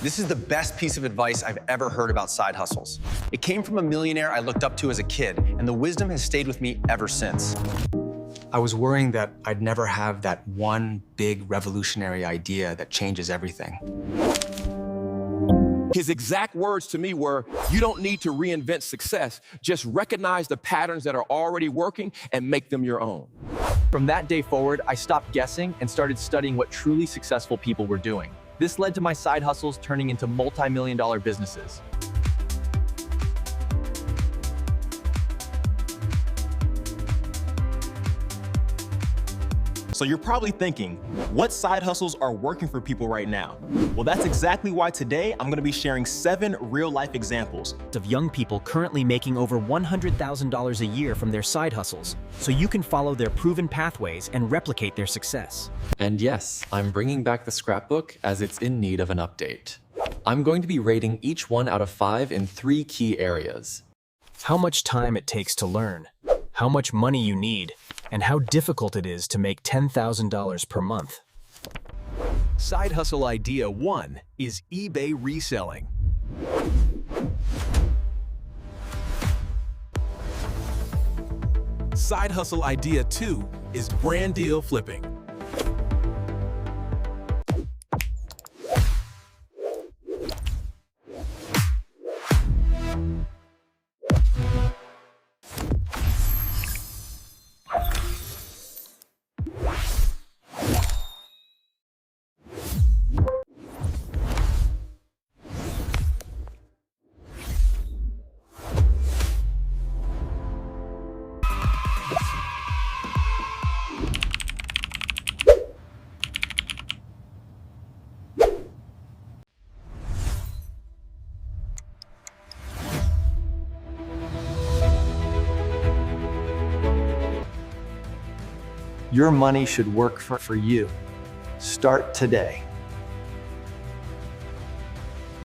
This is the best piece of advice I've ever heard about side hustles. It came from a millionaire I looked up to as a kid, and the wisdom has stayed with me ever since. I was worrying that I'd never have that one big revolutionary idea that changes everything. His exact words to me were, you don't need to reinvent success. Just recognize the patterns that are already working and make them your own. From that day forward, I stopped guessing and started studying what truly successful people were doing. This led to my side hustles turning into multi-million-dollar businesses. So you're probably thinking, what side hustles are working for people right now? Well, that's exactly why today I'm gonna be sharing 7 real-life examples of young people currently making over $100,000 a year from their side hustles, so you can follow their proven pathways and replicate their success. And yes, I'm bringing back the scrapbook as it's in need of an update. I'm going to be rating each one out of 5 in 3 key areas. How much time it takes to learn, how much money you need, and how difficult it is to make $10,000 per month. Side hustle idea 1 is eBay reselling. Side hustle idea 2 is brand deal flipping. Your money should work for you. Start today.